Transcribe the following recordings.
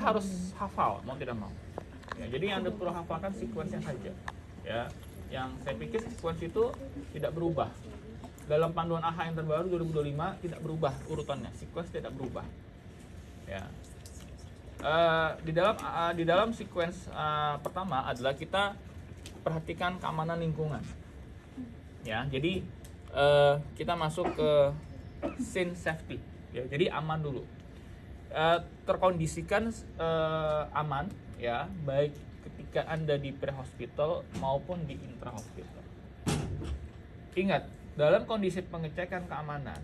harus hafal mau tidak mau. Ya, jadi yang Anda perlu hafalkan sekuensnya saja. Ya, yang saya pikir sekuens itu tidak berubah. Dalam panduan AHA yang terbaru 2025 tidak berubah urutannya, sekuens tidak berubah. Ya. Di dalam sekuens pertama adalah kita perhatikan keamanan lingkungan. Ya, jadi kita masuk ke scene safety. Ya, jadi aman dulu. Terkondisikan aman, ya, baik ketika Anda di pre-hospital maupun di intra-hospital. Ingat, dalam kondisi pengecekan keamanan,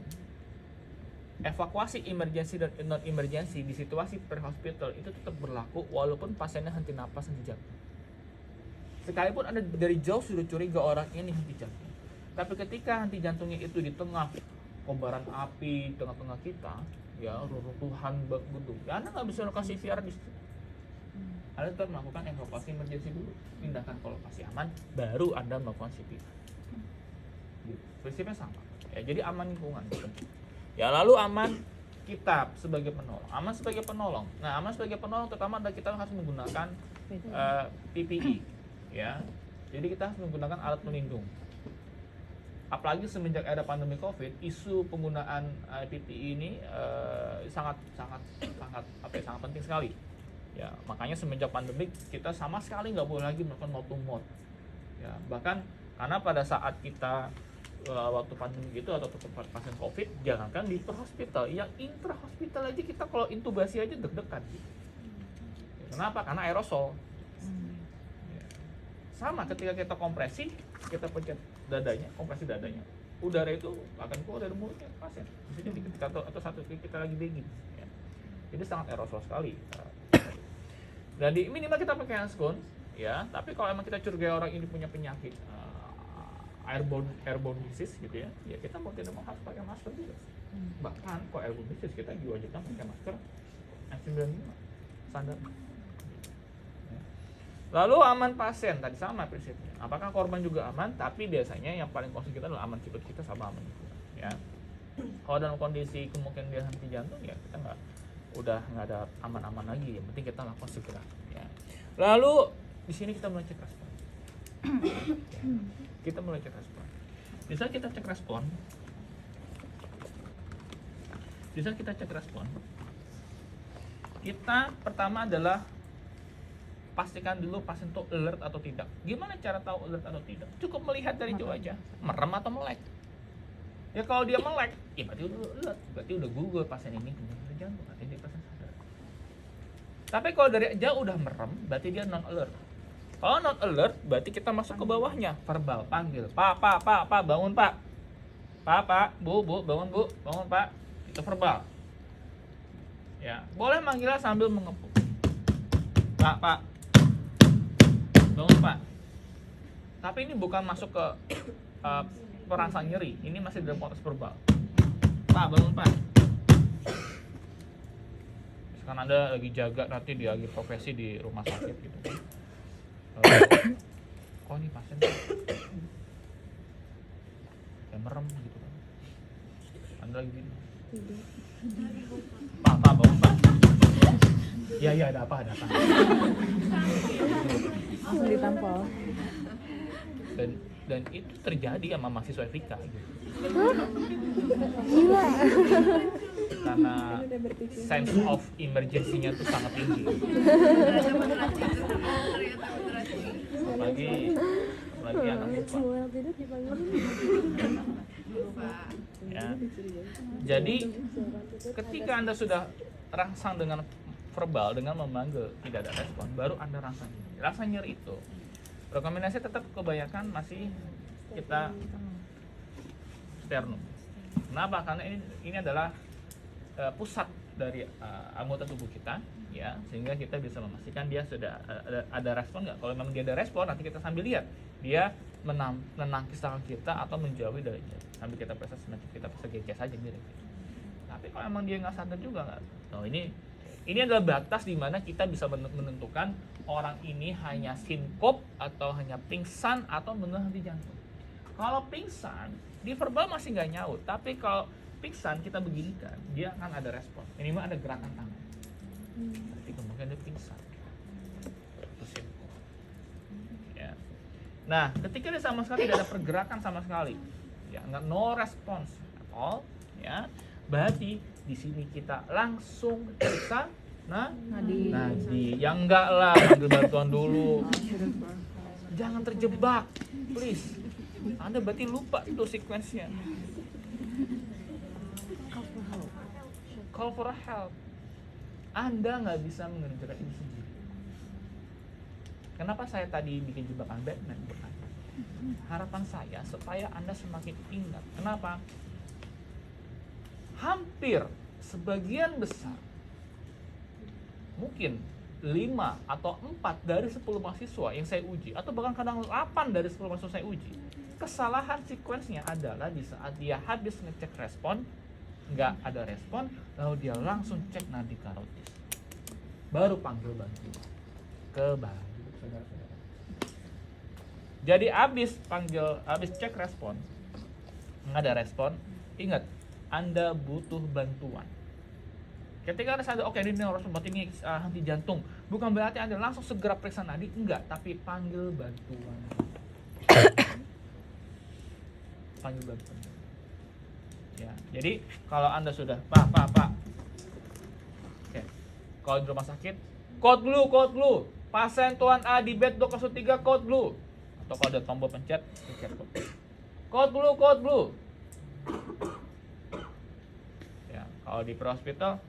evakuasi emergency dan non emergency di situasi pre-hospital itu tetap berlaku walaupun pasiennya henti napas, henti jantung. Sekalipun Anda dari jauh sudah curiga orang ini henti jantung, tapi ketika henti jantungnya itu di tengah kobaran api, tengah-tengah kita, ya, reruntuhan gedung, ya Anda nggak bisa lokasi CPR di situ. Anda tetap melakukan evakuasi emergency dulu, pindahkan ke lokasi aman, baru Anda melakukan CPR. Prinsipnya sama. Ya, jadi aman lingkungan. Ya, lalu aman kita sebagai penolong. Aman sebagai penolong. Nah, aman sebagai penolong terutama adalah kita harus menggunakan PPE. Ya, jadi kita harus menggunakan alat pelindung. Apalagi semenjak ada pandemi COVID, isu penggunaan PPE ini sangat penting sekali. Ya, makanya semenjak pandemi kita sama sekali nggak boleh lagi melakukan mouth to mouth. Ya, bahkan karena pada saat kita waktu pandemi gitu atau tempat pasien COVID, jangankan di per-hospital, yang intra-hospital aja kita kalau intubasi aja deg-degan. Kenapa? Karena aerosol. Ya. Sama ketika kita kompresi, kita pencet dadanya, kompresi dadanya, udara itu akan keluar dari mulutnya pasien. Misalnya ketika atau satu kali kita lagi dingin. Ya. Jadi sangat aerosol sekali. Dan di minimal kita pakai hand scones, ya. Tapi kalau emang kita curiga orang ini punya penyakit airborne disease gitu ya, ya kita mau tidak mau harus pakai masker juga. Bahkan kalau airborne disease kita diwajibkan pakai masker N95 standar. Ya. Lalu aman pasien tadi sama prinsipnya. Apakah korban juga aman? Tapi biasanya yang paling konsisten kita adalah aman kita sama aman juga. Ya. Kalau dalam kondisi kemungkinan dia henti jantung, ya kita udah nggak ada aman-aman lagi. Yang penting kita lakukan segera. Ya. Lalu di sini kita mulai cek respon. Ya. Kita mulai cek respon. Bisa kita cek respon. Kita pertama adalah pastikan dulu pasien itu alert atau tidak. Gimana cara tahu alert atau tidak? Cukup melihat dari jauh aja, merem atau melek. Ya kalau dia melek, ya berarti udah alert, berarti udah gugur pasien ini penyakit jantung, artinya dia pasien sadar. Tapi kalau dari jauh udah merem, berarti dia non alert. Kalau non alert, berarti kita masuk ke bawahnya, verbal, panggil, pak, bangun pak, pak, bu, bangun bu, bangun pak, itu verbal. Ya, boleh manggilnya sambil mengepuk, pak, bangun pak. Tapi ini bukan masuk ke perangsang nyeri, ini masih dalam konteks verbal. Pak, bangun pak. Misalkan Anda lagi jaga nanti di lagi profesi di rumah sakit gitu. Kok nih pasien kayak merem gitu kan, Anda lagi gini, pak bangun pak, ya ada apa ditampol. Dan itu terjadi sama mahasiswa FIK gitu. Gila. Karena sense of emergency-nya tuh sangat tinggi. Apalagi anak lupa. Ya. Jadi ketika Anda sudah rangsang dengan verbal, dengan memanggil tidak ada respon, baru Anda rangsang nyeri. Rangsang nyeri itu rekomendasi tetap kebanyakan masih kita sternum. Kenapa? Karena ini adalah pusat dari anggota tubuh kita, ya, sehingga kita bisa memastikan dia sudah ada respon nggak. Kalau memang dia ada respon, nanti kita sambil lihat dia menangkis tangan kita atau menjauhi dari dia, sambil kita periksa semacam kita periksa GCS aja gitu. Tapi kalau emang dia nggak sadar juga nggak, ini adalah batas di mana kita bisa menentukan orang ini hanya sinkop atau hanya pingsan atau benar henti jantung. Kalau pingsan di verbal masih nggak nyaut, tapi kalau pingsan kita beginikan, dia akan ada respon, minimal ada gerakan tangan. Berarti kemungkinan Nah, ketika dia sama sekali tidak ada pergerakan sama sekali, ya nggak, no response at all, ya berarti di sini kita langsung periksa nadi. Yang enggak lah, ambil bantuan dulu. Jangan terjebak, please. Anda berarti lupa itu sequence-nya. Call for help. Anda nggak bisa mengerjakan ini sendiri. Kenapa saya tadi bikin jebakan Batman? Harapan saya supaya Anda semakin ingat. Kenapa? Hampir sebagian besar, mungkin 5 atau 4 dari 10 mahasiswa yang saya uji, atau bahkan kadang 8 dari 10 mahasiswa saya uji, kesalahan sequence-nya adalah di saat dia habis ngecek respon, nggak ada respon, lalu dia langsung cek nadi karotis, baru panggil bantuan. Kebalik. Jadi abis cek respon, nggak ada respon, ingat, Anda butuh bantuan. Ketika Anda sadar, oke, ini harus obat ini henti jantung, bukan berarti Anda langsung segera periksa nadi, enggak, tapi panggil bantuan. Panggil bantuan. Ya, jadi kalau Anda sudah, Pak. Oke. Kalau di rumah sakit, code blue. Pasien Tuan A di bed 203 code blue. Atau kalau ada tombol pencet code blue. Ya, kalau di pre-hospital,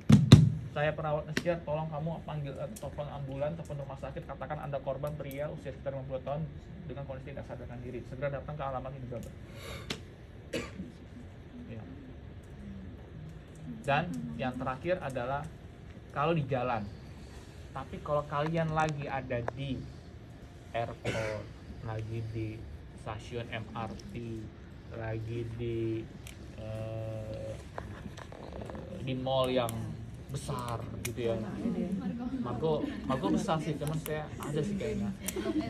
saya perawat ngejar, tolong kamu panggil telepon ambulan, telepon rumah sakit, katakan Anda korban pria usia sekitar 50 tahun dengan kondisi tidak sadarkan diri, segera datang ke alamat ini berapa. Ya. Dan yang terakhir adalah kalau di jalan. Tapi kalau kalian lagi ada di airport, lagi di stasiun MRT, lagi di mall yang besar gitu ya. Margo besar sih, cuman saya ada sih kayaknya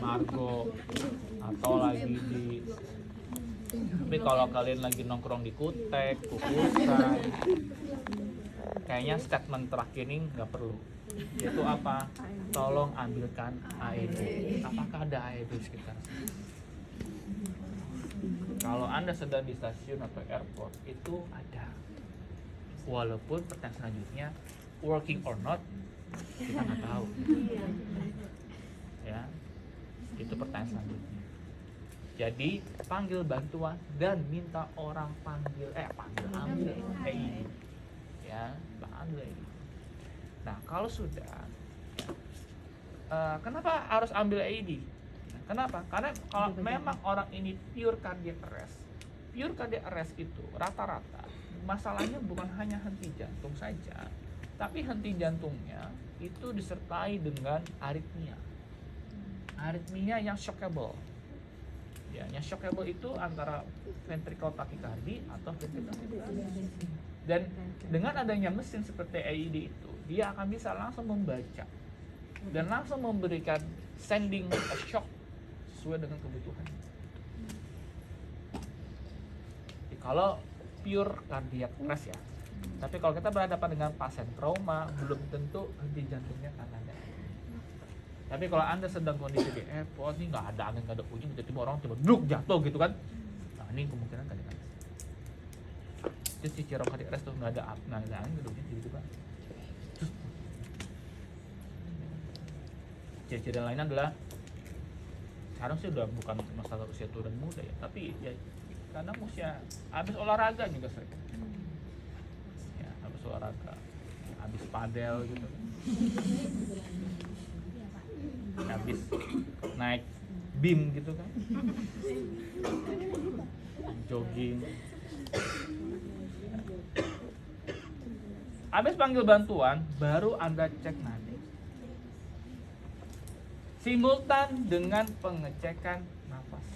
Margo, atau lagi di, tapi kalau kalian lagi nongkrong di Kutek, Kukusan, kayaknya statement terakhir ini nggak perlu. Yaitu apa? Tolong ambilkan AED. Apakah ada AED di sekitar sini? Kalau Anda sedang di stasiun atau airport, itu ada. Walaupun pertanyaan selanjutnya working or not, kita nggak tahu. Ya, itu pertanyaan selanjutnya. Jadi panggil bantuan dan minta orang ambil AED. Ya, ambil AED. Nah, kalau sudah, kenapa harus ambil AED? Kenapa? Karena kalau memang orang ini pure cardiac arrest itu rata-rata masalahnya bukan hanya henti jantung saja, tapi henti jantungnya itu disertai dengan aritmia yang shockable. Ya, yang shockable itu antara ventricle tachycardia atau ventricle tachycardia. Dan dengan adanya mesin seperti AED itu, dia akan bisa langsung membaca dan langsung memberikan sending a shock sesuai dengan kebutuhan. Kalau pure cardiac arrest ya. Tapi kalau kita berhadapan dengan pasien trauma, belum tentu henti jantungnya karena ada. Tapi kalau Anda sedang kondisi di airport, ini nggak ada angin, nggak ada hujan, tiba-tiba orang coba duduk jatuh gitu kan. Nah, ini kemungkinan cardiac arrest. Terus ciri cardiac arrest tuh nggak ada angin, duduknya gitu kan. Ciri-ciri lainnya adalah, sekarang sih udah bukan masalah usia tua dan muda ya, tapi ya karena usia habis olahraga juga sering. Ya, habis olahraga, habis padel gitu. Habis naik beam gitu kan. Jogging. Habis panggil bantuan, baru Anda cek nadi. Simultan dengan pengecekan nafas.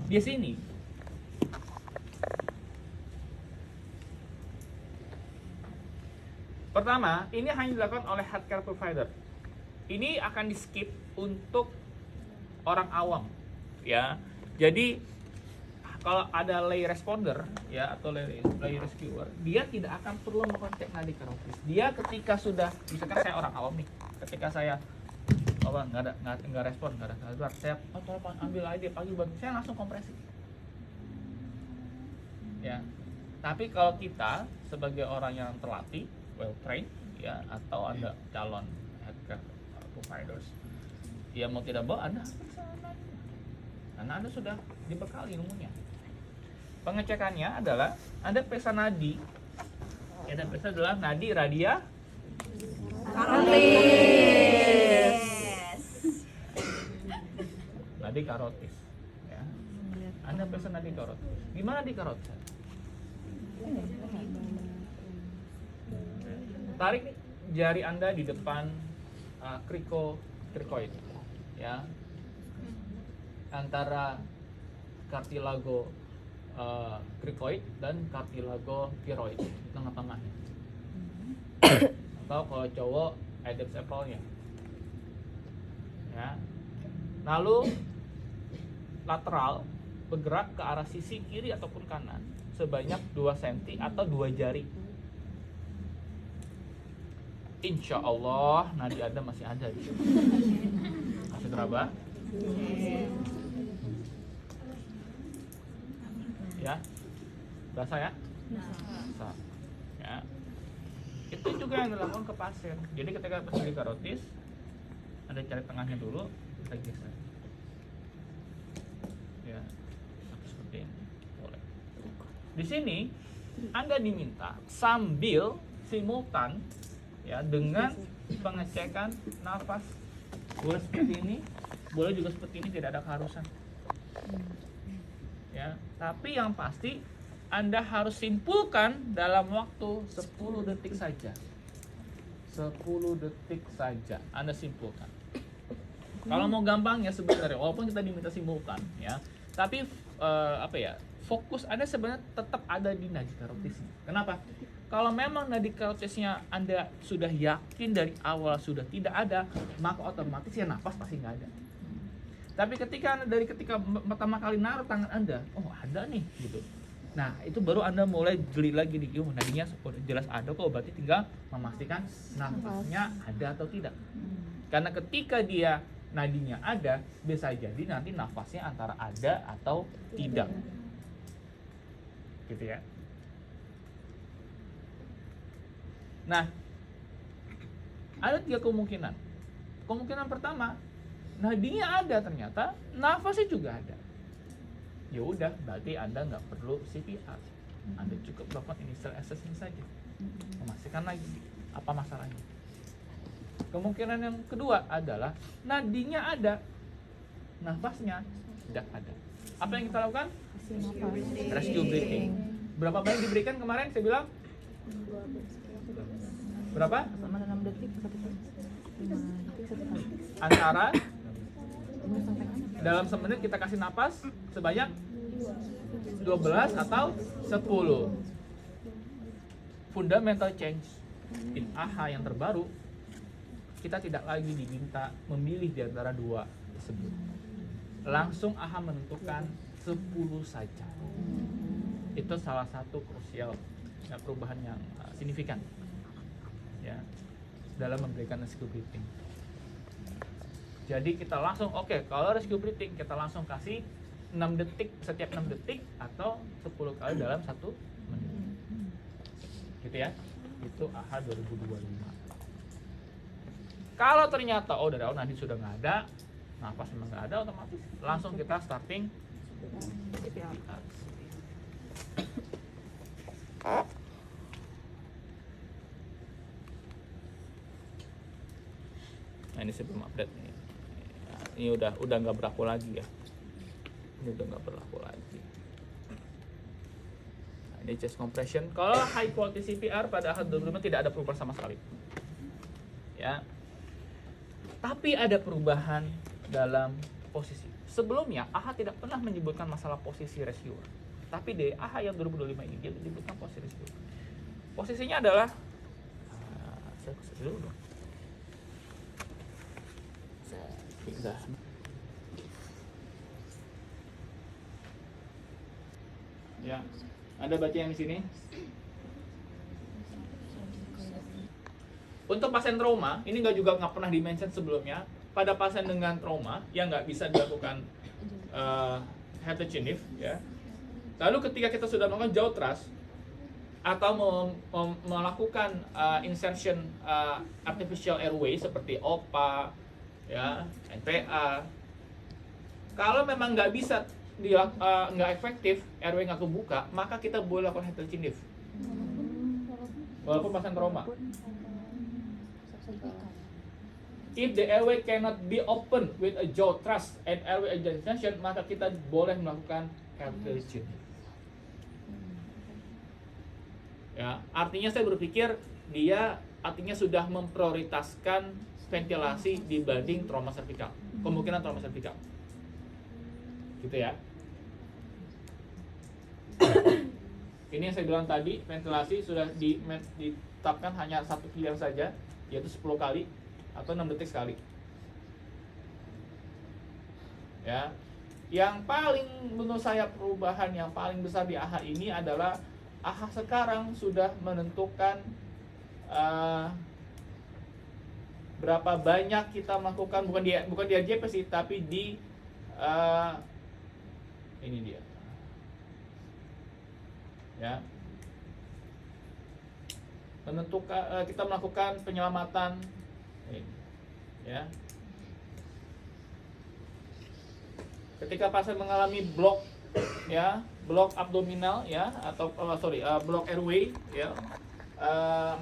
Di sini pertama, ini hanya dilakukan oleh healthcare provider. Ini akan di skip untuk orang awam, ya. Jadi kalau ada lay responder, ya, atau lay rescuer, dia tidak akan perlu melakukan cek nadi karotis. Dia ketika sudah, misalkan saya orang awam nih, ketika saya nggak respon, nggak ada kabar. Saya tolong ambil aja pagi bantu, saya langsung kompresi. Ya, tapi kalau kita sebagai orang yang terlatih, well trained, ya, atau ada calon healthcare providers, ya mau tidak mau Anda periksa nadi, karena Anda sudah dibekali ilmunya. Pengecekannya adalah Anda periksa nadi, ya, dan periksa adalah nadi radia karotis. nadi karotis, ya. Anda periksa nadi karotis. Gimana di karotis? Tarik jari Anda di depan krikoid, ya, antara kartilago krikoid dan kartilago tiroid di tengah-tengahnya. Atau kalau cowok Adam's apple-nya, ya. Lalu lateral bergerak ke arah sisi kiri ataupun kanan sebanyak 2 cm atau 2 jari. Insya Allah nadi Anda masih ada di sini. Masih teraba? Ya, berasa ya? Berasa. Ya. Itu juga yang dilakukan ke pasien. Jadi ketika pasien di karotis, Anda cari tengahnya dulu, kita geser. Ya, seperti ini. Boleh. Di sini Anda diminta sambil simultan, ya, dengan pengecekan nafas. Boleh seperti ini, boleh juga seperti ini, tidak ada keharusan. Ya, tapi yang pasti Anda harus simpulkan dalam waktu 10 detik saja. 10 detik saja Anda simpulkan. Kalau mau gampang ya sebenarnya, walaupun kita diminta simpulkan, ya, tapi fokus Anda sebenarnya tetap ada di nadi karotisnya. Kenapa? Kalau memang nadi karotisnya Anda sudah yakin dari awal sudah tidak ada, maka otomatis ya nafas pasti nggak ada. Tapi ketika pertama kali naruh tangan Anda, oh ada nih gitu. Nah itu baru Anda mulai jeli lagi nih, nadinya jelas ada kok, berarti tinggal memastikan nafasnya ada atau tidak. Karena ketika dia nadinya ada, bisa jadi nanti nafasnya antara ada atau tidak. Gitu ya. Nah, ada 3 kemungkinan. Kemungkinan pertama, nadinya ada ternyata, nafasnya juga ada. Ya udah, berarti Anda nggak perlu CPR. Anda cukup melakukan initial assessment saja, memastikan lagi apa masalahnya. Kemungkinan yang kedua adalah nadinya ada, nafasnya tidak ada. Apa yang kita lakukan? Rescue breathing. Berapa banyak diberikan kemarin? Saya bilang berapa? Sama 6 detik, 1 detik, 5 detik, 1 detik. Antara dalam semenit kita kasih napas sebanyak 12 atau 10. Fundamental change in AHA yang terbaru, kita tidak lagi diminta memilih di antara 2 tersebut. Langsung AHA menentukan 10 saja. Itu salah satu krusial perubahan yang signifikan, ya, dalam memberikan rescue breathing. Jadi kita langsung kalau rescue breathing kita langsung kasih 6 detik setiap 6 detik atau 10 kali dalam 1 menit. Gitu ya. Itu AHA 2025. Kalau ternyata dari awal nadi sudah nggak ada, nafas memang nggak ada, otomatis langsung kita starting CPR. Nah ini sebelum update nih. Ini udah nggak berlaku lagi ya. Ini udah nggak berlaku lagi. Nah, ini chest compression. Kalau high quality CPR pada AHA 2025 tidak ada perubahan sama sekali. Ya. Tapi ada perubahan dalam posisi. Sebelumnya AHA tidak pernah menyebutkan masalah posisi rescuer. Tapi di AHA yang 2025 ini dia menyebutkan posisi rescuer. Posisinya adalah saya kasih dulu dong. Pindah. Ya, Anda baca yang di sini. Untuk pasien trauma, ini nggak pernah dimention sebelumnya. pada pasien dengan trauma yang nggak bisa dilakukan head to chin lift, ya. Lalu ketika kita sudah melakukan jaw thrust atau melakukan insertion artificial airway seperti OPA, ya, NPA, kalau memang nggak bisa nggak efektif, airway nggak kebuka, maka kita boleh lakukan head to chin lift walaupun pasien trauma. If the airway cannot be opened with a jaw thrust and airway extension, maka kita boleh melakukan head to chin. Ya, artinya saya berpikir dia artinya sudah memprioritaskan ventilasi dibanding trauma servikal, kemungkinan trauma servikal. Gitu ya. Ini yang saya bilang tadi, ventilasi sudah ditetapkan hanya satu pilihan saja, yaitu 10 kali atau 6 detik sekali. Ya. Yang paling menurut saya perubahan yang paling besar di AHA ini adalah AHA sekarang sudah menentukan berapa banyak kita melakukan, bukan di RJP sih, tapi di ini dia. Ya. Menentukan kita melakukan penyelamatan ini, ya. Ketika pasien mengalami blok, ya, blok abdominal, ya, atau blok airway, ya,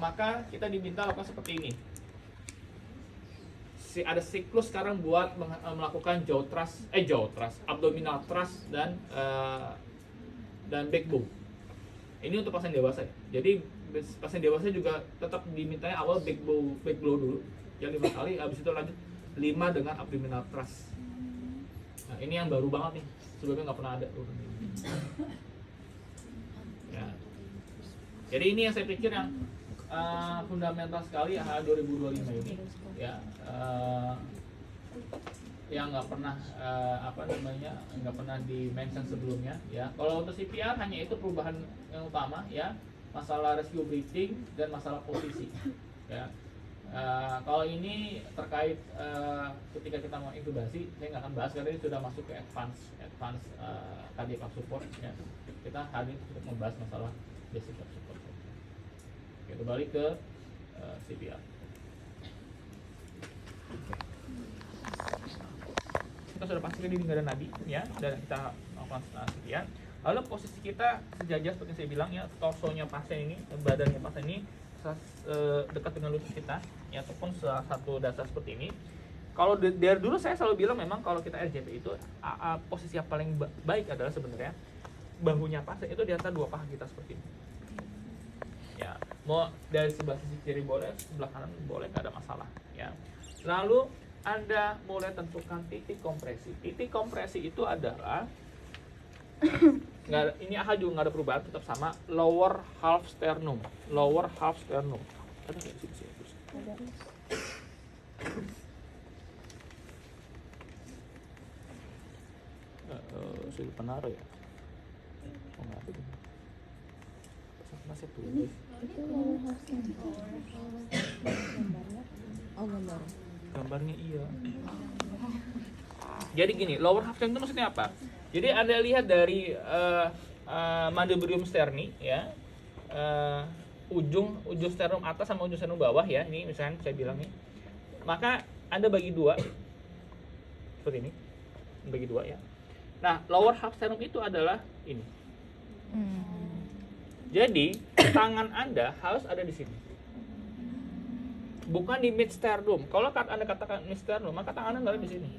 maka kita diminta lakukan seperti ini. Ada siklus sekarang buat melakukan jaw thrust, abdominal thrust dan back bow. Ini untuk pasien dewasa. Jadi pasien dewasa juga tetap dimintanya awal back blow dulu, yang 5 kali, habis itu lanjut 5 dengan abdominal thrust. Nah, ini yang baru banget nih, sebelumnya nggak pernah ada. Ya. Jadi ini yang saya pikir yang fundamental sekali AHA 2025 ini, ya, yang nggak pernah nggak pernah di-mention sebelumnya, ya. Kalau untuk CPR hanya itu perubahan yang utama, ya, masalah rescue breathing dan masalah posisi, ya. Kalau ini terkait ketika kita mau intubasi, saya nggak akan bahas karena ini sudah masuk ke advance cardiac support, ya. Kita hari ini untuk membahas masalah basic support. Kita balik ke CPR. Kita sudah pastikan di nggak ada nadi, ya, dan kita melakukan CPR. Lalu posisi kita sejajar seperti saya bilang, ya, torsonya pasien ini, badannya pasien ini dekat dengan lutut kita, ya, ataupun satu dasar seperti ini. Kalau dari dulu saya selalu bilang memang kalau kita RJP itu posisi yang paling baik adalah sebenarnya bahunya pasien itu di atas 2 paha kita seperti ini. Ya, mau dari sebelah sisi kiri boleh, sebelah kanan boleh, nggak ada masalah, ya. Lalu Anda mulai tentukan titik kompresi. Titik kompresi itu adalah ini AHA juga nggak ada perubahan, tetap sama, lower half sternum. Ada nggak sih? Sudah penaro ya? Oh, nggak ada. Masih tulis. Gambarnya iya. Jadi gini, lower half sternum itu maksudnya apa? Jadi Anda lihat dari mandibulium sterni, ya, ujung sternum atas sama ujung sternum bawah, ya. Ini misalnya saya bilang nih. Maka Anda bagi 2 seperti ini, bagi 2, ya. Nah, lower half sternum itu adalah ini. Jadi tangan Anda harus ada di sini, bukan di mid sternum. Kalau Anda katakan mid sternum, maka tangan Anda ada di sini.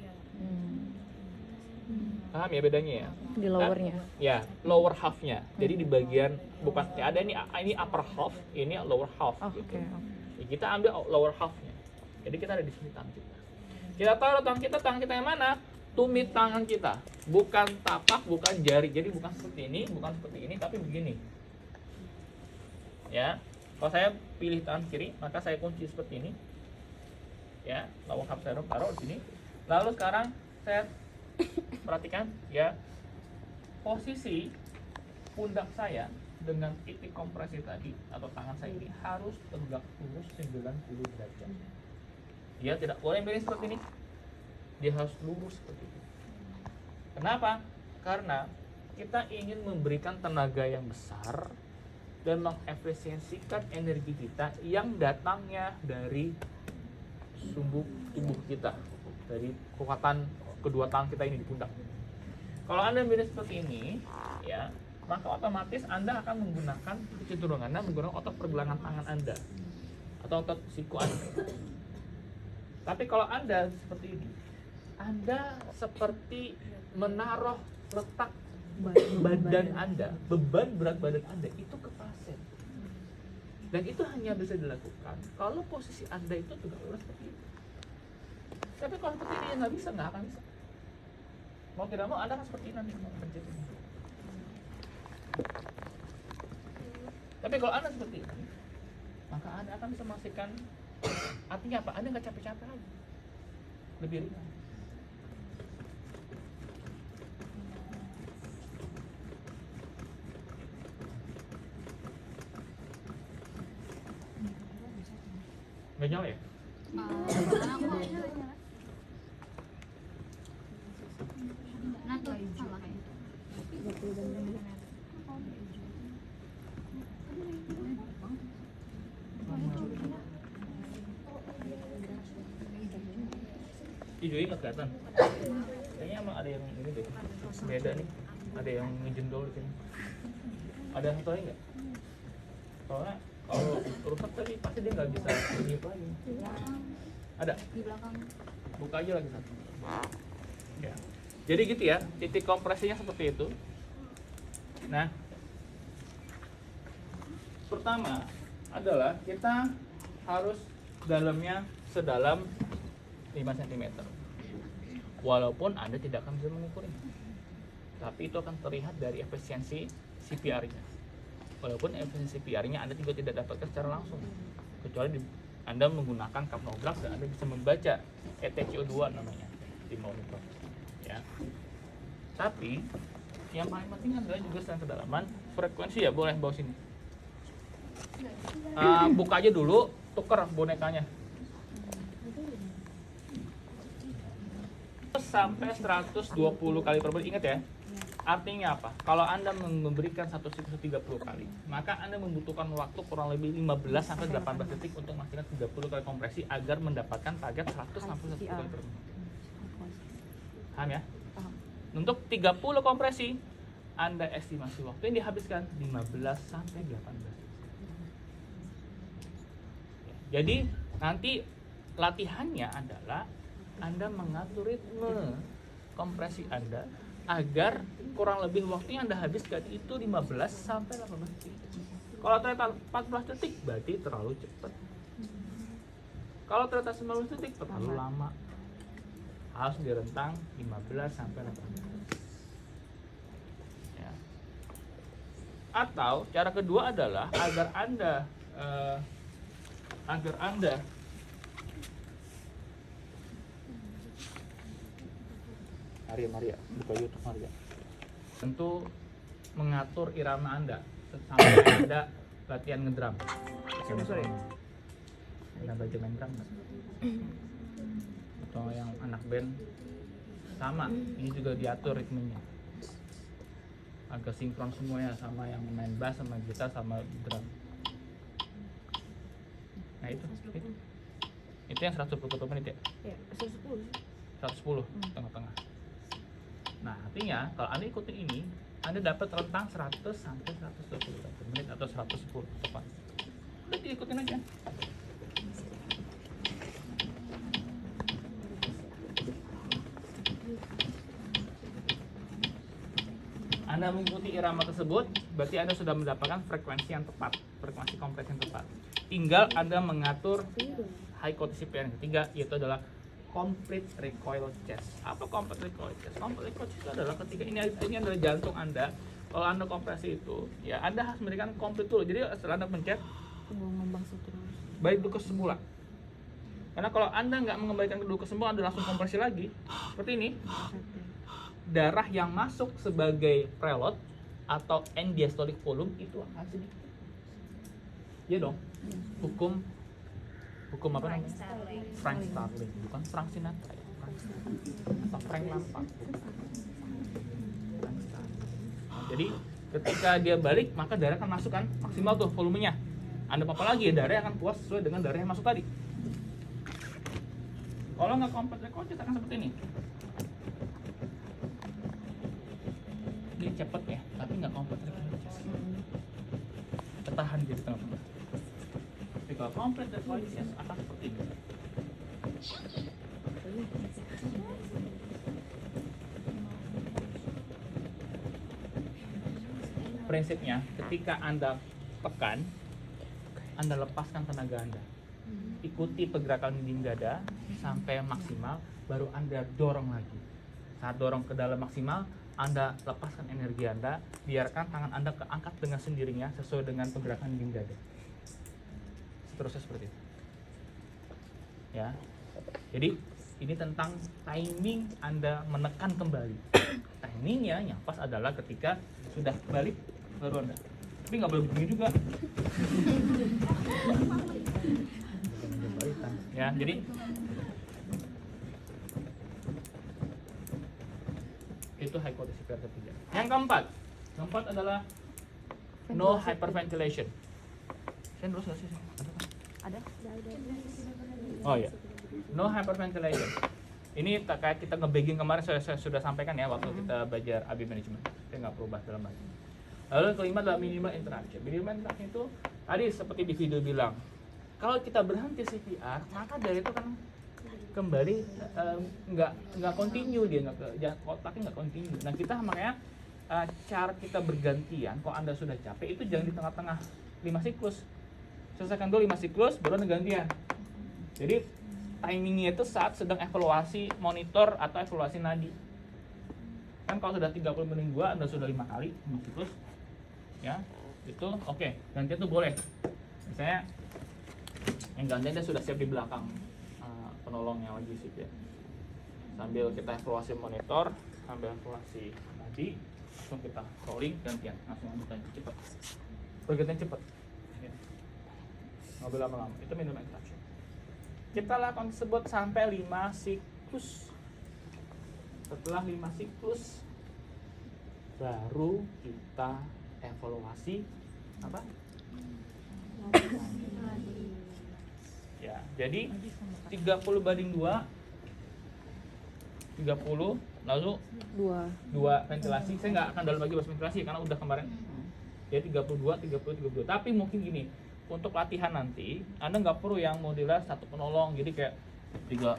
Paham ya bedanya, ya? Di lowernya. Ya, lower half-nya. Jadi di bagian, bukan ya, ada ini upper half, ini lower half. Gitu. Ya, kita ambil lower half-nya. Jadi kita ada di sini tangan kita. Kita taruh tangan kita yang mana? Tumit tangan kita, bukan tapak, bukan jari. Jadi bukan seperti ini, tapi begini. Ya, kalau saya pilih tangan kiri, maka saya kunci seperti ini. Ya, lower half saya taruh di sini. Lalu sekarang saya perhatikan, ya, posisi pundak saya dengan titik kompresi tadi atau tangan saya ini harus tegak lurus 90 derajat. Dia tidak boleh miring seperti ini. Dia harus lurus seperti itu. Kenapa? Karena kita ingin memberikan tenaga yang besar dan mengefisiensikan energi kita yang datangnya dari sumbu tubuh kita, dari kekuatan kedua tangan kita ini di pundak. Kalau Anda mirip seperti ini, ya, maka otomatis Anda akan menggunakan kecenderungan Anda menggunakan otot pergelangan tangan Anda atau otot siku Anda. Tapi kalau Anda seperti ini, Anda seperti menaruh letak badan Anda, beban berat badan Anda itu ke pasien. Dan itu hanya bisa dilakukan kalau posisi Anda itu tegak lurus seperti itu. Tapi kalau seperti ini nggak bisa, nggak akan bisa. Mau tidak mau Anda akan seperti ini nanti pencet ini. Tapi kalau Anda seperti ini, maka Anda akan bisa memastikan, artinya apa? Anda nggak capek-capek lagi, lebih ringan. Nggak nyala ya? Nah tuh sama kayak Hijau nggak kelihatan. Kayaknya emang ada yang ini deh, beda nih. Ada yang ngejendol di sini. Ada yang satu lagi nggak? Soalnya kalau rusak tadi pasti dia nggak bisa niup lagi. Ada? di belakang. Buka aja lagi satu. Ya. Jadi gitu ya, titik kompresinya seperti itu. Nah, pertama adalah kita harus dalamnya sedalam 5 cm. Walaupun Anda tidak akan bisa mengukurnya. Tapi itu akan terlihat dari efisiensi CPR-nya. Walaupun efisiensi CPR-nya Anda juga tidak dapatkan secara langsung. Kecuali Anda menggunakan kapnograf dan Anda bisa membaca ETCO2 namanya di monitor. Ya. Tapi yang paling penting adalah juga selain kedalaman, frekuensi ya boleh bawa sini. Buka aja dulu, tuker bonekanya. Sampai 120 kali per menit, ingat ya. Artinya apa? Kalau Anda memberikan satu siklus 30 kali, maka Anda membutuhkan waktu kurang lebih 15 sampai 18 detik untuk memastikan 30 kali kompresi agar mendapatkan target 161 kali per menit. Paham ya? Untuk 30 kompresi, Anda estimasi waktu yang dihabiskan 15 sampai 18. Jadi nanti latihannya adalah Anda mengatur ritme kompresi Anda agar kurang lebih waktu yang Anda habiskan itu 15 sampai 18 detik. Kalau ternyata 14 detik berarti terlalu cepat. Kalau ternyata 19 detik terlalu lama. Harus direntang 15 sampai 18. Ya. Atau cara kedua adalah agar Anda Maria, buka YouTube Maria. Tentu mengatur irama Anda sampai Anda latihan ngedrum. Anda belajar main drum nggak? Atau yang anak band sama, ini juga diatur ritmenya agak sinkron semuanya sama yang main bass, sama gitar, sama drum. Nah itu yang 120 menit ya? Ya, 110. 110 tengah-tengah. Nah artinya kalau Anda ikutin ini, Anda dapat rentang 100 sampai 120 menit atau 110 tepat. Udah diikutin aja. Anda mengikuti irama tersebut, berarti Anda sudah mendapatkan frekuensi yang tepat, frekuensi kompresi yang tepat. Tinggal Anda mengatur high quality CPR yang ketiga, yaitu adalah complete recoil chest. Apa complete recoil chest? Complete recoil chest itu adalah ketika ini adalah jantung Anda. Kalau Anda kompresi itu, ya Anda harus memberikan complete dulu. Jadi setelah Anda pencet, Ngembang terus. balik dulu ke semula. Karena kalau Anda nggak mengembalikan dulu ke semula, Anda langsung kompresi lagi, seperti ini. Darah yang masuk sebagai preload atau end diastolic volume itu akan sedikit. Iya dong. Hukum apa namanya? Frank Starling, bukan Frank Sinatra ya. atau prank lampang. Jadi ketika dia balik maka darah akan masuk kan maksimal tuh volumenya. Anda apa lagi darah akan puas sesuai dengan darah yang masuk tadi. Kalau nggak komplit recorded akan seperti ini. Dia cepet ya, tapi nggak komplit recorded. Ketahan jadi tengah-tengah. Tapi kalau komplit recorded akan seperti ini. Prinsipnya ketika Anda tekan, Anda lepaskan tenaga Anda. Ikuti pergerakan dinding dada sampai maksimal, baru Anda dorong lagi. Saat dorong ke dalam maksimal, Anda lepaskan energi Anda, biarkan tangan Anda keangkat dengan sendirinya sesuai dengan pergerakan dinding dada. Seterusnya seperti itu. Ya. Jadi ini tentang timing Anda menekan kembali. Timingnya yang pas adalah ketika sudah balik baru Anda. Tapi nggak boleh begini juga. Ya, jadi itu high quality CPR ketiga. Yang keempat adalah no hyperventilation. Saya terus nggak sih? Ada? Oh iya, no hyperventilation. Ini terkait kita nge-bagging kemarin saya sudah sampaikan ya waktu kita belajar AB management. Saya nggak perubah dalam hal ini. Lalu yang kelima adalah minimal interaction. Minimal interaction itu tadi seperti di video bilang, kalau kita berhenti CPR maka dari itu kan kembali nggak continue dia otaknya nggak continue. Nah kita makanya cara kita bergantian. Kalau Anda sudah capek itu jangan di tengah-tengah 5 siklus. Selesaikan dulu 5 siklus baru Anda gantian. Jadi timingnya itu saat sedang evaluasi monitor atau evaluasi nadi. Kan kalau sudah 30 menit 2 Anda sudah 5 kali 5 siklus. Ya, itu oke. Gantian itu boleh. Misalnya yang gantian dia sudah siap di belakang penolong yang lagi sip ya. Sambil kita evaluasi monitor, sambil evaluasi nadi, langsung kita rolling gantian, langsung ambil cepat. Pergantian cepat. Ya. Nggak boleh lama-lama. Itu minimum interaction. Kita lakukan tersebut sampai 5 siklus. Setelah 5 siklus baru kita evaluasi apa? Ya, jadi 30/2 30 lalu 2 ventilasi. Saya nggak akan dalam lagi bahas ventilasi karena udah kemarin. Ya 32. Tapi mungkin gini, untuk latihan nanti Anda nggak perlu yang modeler satu penolong, jadi kayak 3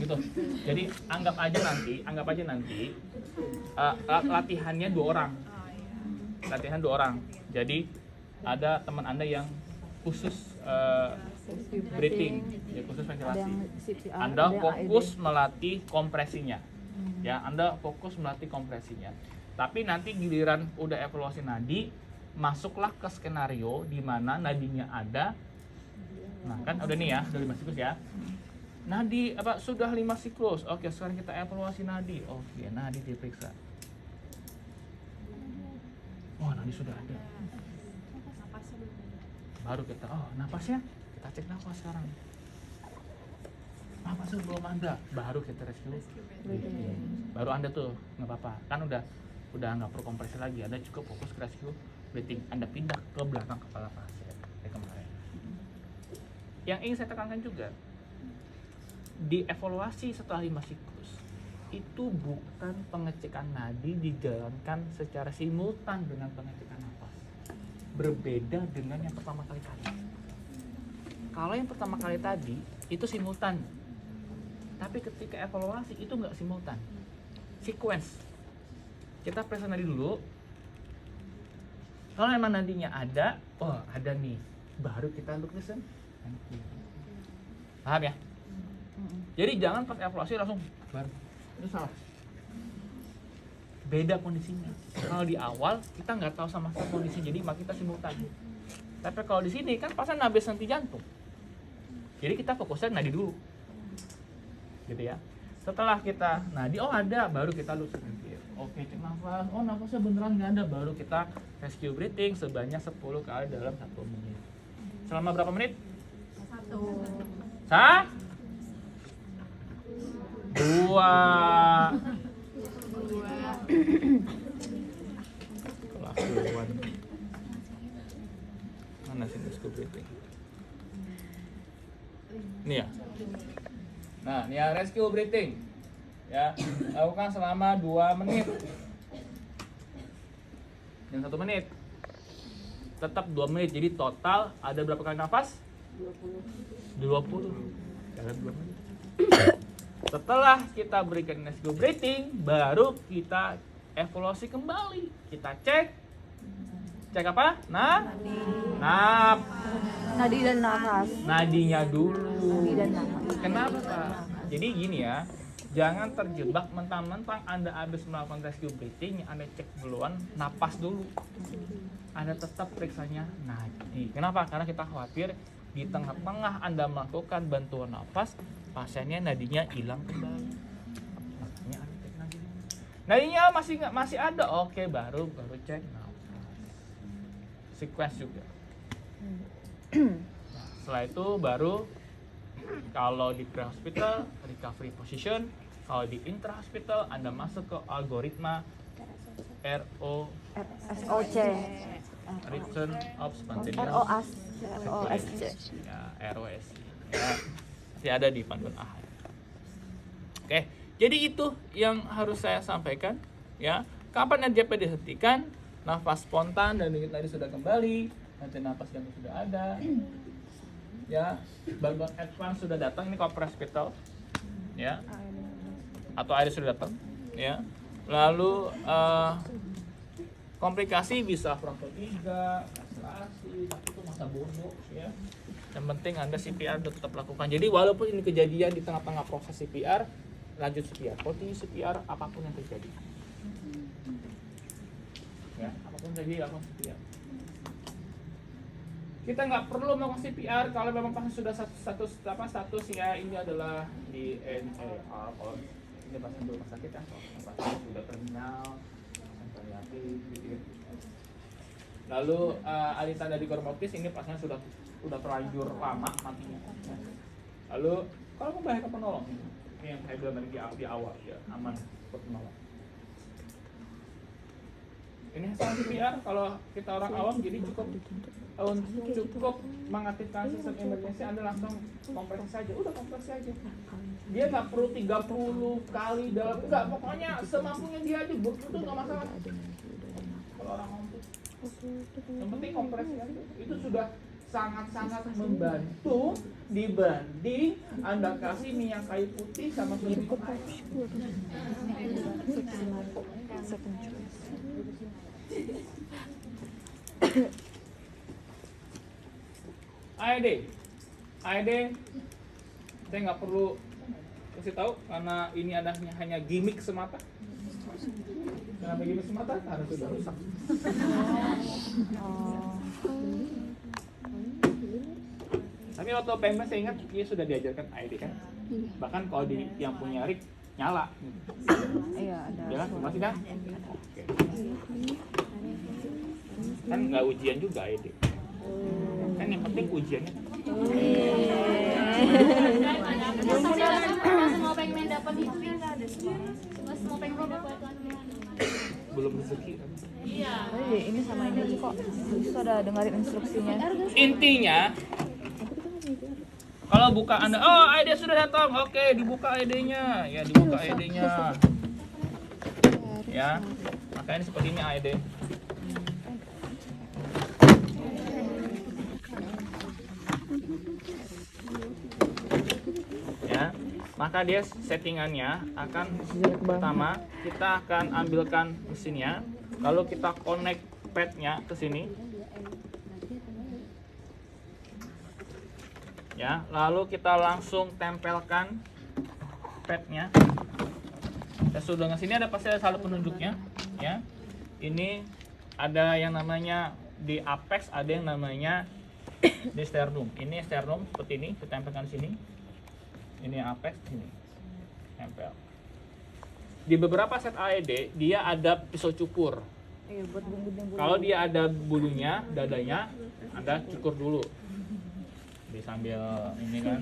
gitu. Jadi anggap aja nanti latihannya 2 orang. Latihan 2 orang. Jadi ada teman Anda yang khusus breathing, ya khusus ventilasi. Anda fokus melatih kompresinya. Ya, Anda fokus melatih kompresinya. Tapi nanti giliran udah evaluasi nadi, masuklah ke skenario di mana nadinya ada. Nah, kan udah nih ya, udah 5 siklus ya. Nadi sudah 5 siklus. Oke, sekarang kita evaluasi nadi. Oke, nadi diperiksa. Oh, nadi sudah ada. Baru kita, napasnya kita cek nafas sekarang. Napasnya belum ada, baru kita rescue. Baru Anda tuh nggak apa-apa, kan udah nggak perlu kompresi lagi. Anda cukup fokus ke rescue breathing. Anda pindah ke belakang kepala pasien kayak kemarin. Yang ingin saya tekankan juga, di evaluasi setelah 5 siklus itu bukan pengecekan nadi dijalankan secara simultan dengan pengecekan nafas. Berbeda dengan yang pertama kali tadi. Kalau yang pertama kali tadi itu simultan, tapi ketika evaluasi itu nggak simultan, sequence. Kita periksa nadi dulu. Kalau memang nadinya ada, ada nih, baru kita look listen. Paham ya? Jadi jangan pas evaluasi langsung baru. Itu salah. Beda kondisinya. Kalau di awal kita nggak tahu sama sekali kondisinya, jadi maka kita simultan. Tapi kalau di sini kan pasien habis henti jantung. Jadi kita fokusnya nadi dulu. Gitu ya. Setelah kita nadi, ada, baru kita look listen. Oke, cek nafas. Nafasnya beneran nggak ada, baru kita rescue breathing sebanyak 10 kali dalam 1 menit. Selama berapa menit? 1. 2. Kelakuan. Mana sih scoop breathing? Ini ya. Nah, ini ya rescue breathing. Ya, lakukan selama 2 menit. Yang 1 menit. Tetap 2 menit. Jadi total ada berapa kali nafas? 20. Dalam 2 menit. Setelah kita berikan rescue breathing, baru kita evaluasi kembali. Kita cek apa? Nadi dan nafas. Nadinya dulu. Nadi dan nafas. Kenapa, Pak? Jadi gini ya, jangan terjebak mentang-mentang Anda habis melakukan rescue breathing, Anda cek duluan napas dulu. Anda tetap periksanya nadi. Kenapa? Karena kita khawatir di tengah-tengah Anda melakukan bantuan napas, pasiennya nadinya hilang kembali. Makanya Anda cek nadinya. Nadinya masih ada, oke, baru cek napas. Sequence juga. Nah, setelah itu baru kalau di pre-hospital recovery position, kalau di intra-hospital Anda masuk ke algoritma SOC. Return of Spontaneous ROSC. ya, ROS ya, nanti ada di panduan AHA. Oke, jadi itu yang harus saya sampaikan ya. Kapan NJP dihentikan? Nafas spontan dan denyut nadi sudah kembali, nanti nafas yang sudah ada ya, bantuan advance sudah datang, ini kalau pre-hospital ya, atau air sudah datang ya. Lalu komplikasi bisa frontal 3, kastrasi, tapi itu masa bodoh ya. Yang penting Anda CPR tetap lakukan. Jadi walaupun ini kejadian di tengah-tengah proses CPR, lanjut CPR, continue CPR apapun yang terjadi. Ya, apapun terjadi lakukan CPR. Kita nggak perlu melakukan CPR kalau memang pasien sudah status ya, ini adalah di NAR, kalau ini pasien rumah sakit ya, kalau pasien sudah terminal, palliatif gitu ya. Lalu ada tanda di kormotis, ini pasien sudah terlanjur lama matinya. Lalu kalau membahayakan penolong, ini yang saya bilang tadi di awal ya, aman untuk penolong. Ini hasil CPR kalau kita orang awam, jadi cukup mengaktifkan sistem emergency, Anda langsung kompresi saja, udah kompresi aja. Dia nggak perlu 30 kali dalam, enggak, pokoknya semampunya dia aja, itu nggak masalah. Kalau orang mampu, yang penting kompresi aja, itu sudah sangat-sangat membantu dibanding Anda kasih minyak kayu putih sama susu air. AED, saya nggak perlu kasih tahu karena ini hanya gimmick semata. Kenapa gimmick semata? Karena sudah rusak. Tapi waktu PMS saya ingat dia sudah diajarkan AED kan. Bahkan kalau yang punya rig nyala. Iya, ada. Ya kan? Masih kan? Oke. Kan nggak ujian juga AED. Kan yang penting ujiannya. Semua pengen dapat itu bisa ada semua pengen dapat. Belum rezeki kan. Oh, ini sama ini aja kok. Bisa ada dengerin instruksinya. Intinya kalau buka Anda, oh AED sudah datang, oke dibuka AED-nya, ya dibuka AED-nya, ya makanya seperti ini AED. Ya, maka dia settingannya akan pertama kita akan ambilkan mesinnya, lalu kita connect padnya ke sini. Ya, lalu kita langsung tempelkan padnya. Ya, sudah di sini pasti ada saldo penunjuknya, ya. Ini ada yang namanya di apex, ada yang namanya di sternum. Ini sternum seperti ini, kita tempelkan di sini. Ini apex, ini tempel. Di beberapa set AED dia ada pisau cukur. Iya, buat bumbu-bumbu. Kalau dia ada bulunya, dadanya, Anda cukur dulu. Dia sambil ini kan.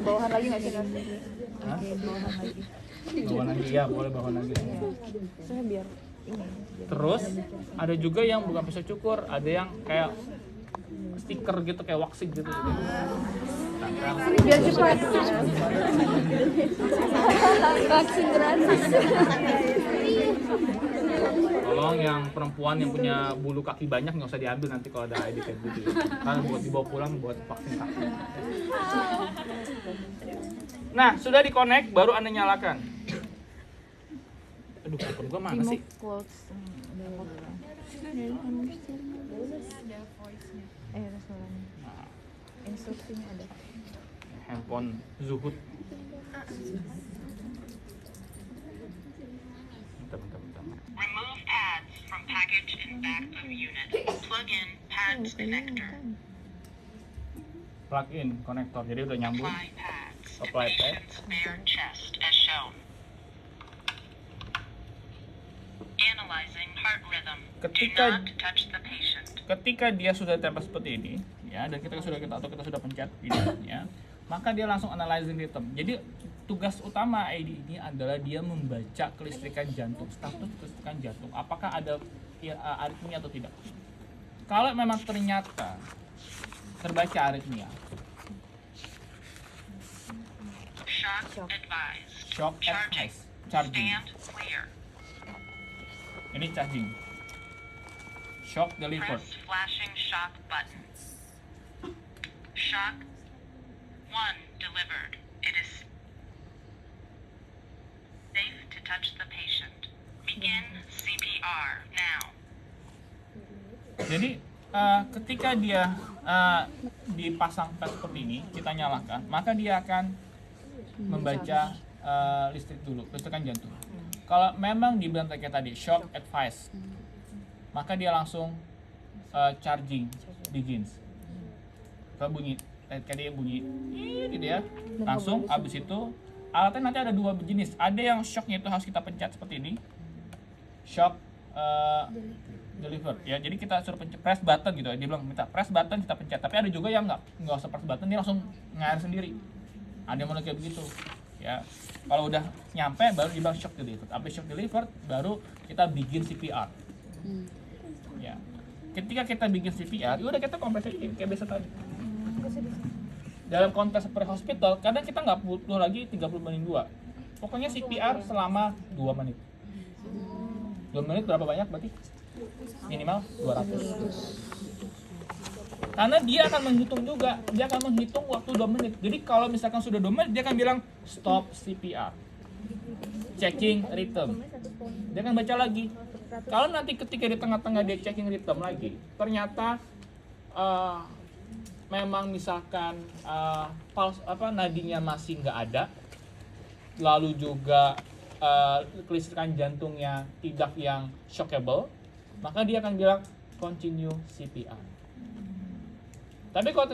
Bawahan lagi nggak sih Kak? Hah? Bawahan lagi. Bawa lagi ya, boleh bawa lagi. Saya biar ini. Terus ada juga yang bukan pisau cukur, ada yang kayak stiker gitu, kayak waxing gitu. Biar cepat. Vaksin gratis. Tolong yang perempuan yang punya bulu kaki banyak nggak usah diambil nanti kalau ada ID kayak gitu. Karena buat dibawa pulang buat vaksin kaki. Nah, sudah di-connect, baru Anda nyalakan. Aduh, handphone gua mana sih? Quotes. Ada voice-nya. Ada suaranya. Nah, Instruksinya ada. handphone Zuhud. Bentar. Remove pads from package in back of unit. Plug in pads connector. Plug in konektor, jadi udah nyambung. Apply pads in Apply pad. patient's bare chest as shown. Analyzing heart rhythm. Do Ketika- not touch the patient. Ketika dia sudah tempel seperti ini, ya, dan kita sudah pencet videonya, maka dia langsung analyzing rhythm. Jadi tugas utama ID ini adalah dia membaca kelistrikan jantung, status kelistrikan jantung, apakah ada aritmia atau tidak. Kalau memang ternyata terbaca aritmia, Shock advised. shock advice, charging. Stand clear. Ini charging. Shock delivered. Press flashing shock button. Shock 1 delivered. It is safe to touch the patient. Begin CPR now. Jadi ketika dia dipasang pad seperti ini, kita nyalakan, maka dia akan membaca listrik dulu, listrikan jantung. Kalau memang dibilang kayak tadi shock advice, maka dia langsung charging begins. Kalau bunyi, kayak dia bunyi gitu ya, langsung abis itu alatnya nanti ada dua jenis. Ada yang shocknya itu harus kita pencet seperti ini, shock deliver ya, jadi kita suruh press button gitu. Dia bilang minta press button, kita pencet. Tapi ada juga yang nggak usah press button, dia langsung ngair sendiri. Ada yang mau kayak begitu ya. Kalau udah nyampe baru dibilang shock delivered. Habis shock delivered baru kita bikin CPR. Ya, ketika kita bikin CPR, ya udah kita kompres aja kayak biasa tadi. Dalam konteks pre-hospital, kadang kita nggak butuh lagi 30 menit 2. Pokoknya CPR selama 2 menit. 2 menit berapa banyak berarti? Minimal 200. Karena dia akan menghitung juga, dia akan menghitung waktu 2 menit. Jadi kalau misalkan sudah 2 menit, dia akan bilang stop CPR. Checking rhythm. Dia akan baca lagi. Kalau nanti ketika di tengah-tengah dia checking rhythm lagi, ternyata memang misalkan pulse nadinya masih nggak ada, lalu juga kelistrikan jantungnya tidak yang shockable, maka dia akan bilang continue CPR. Tapi kalau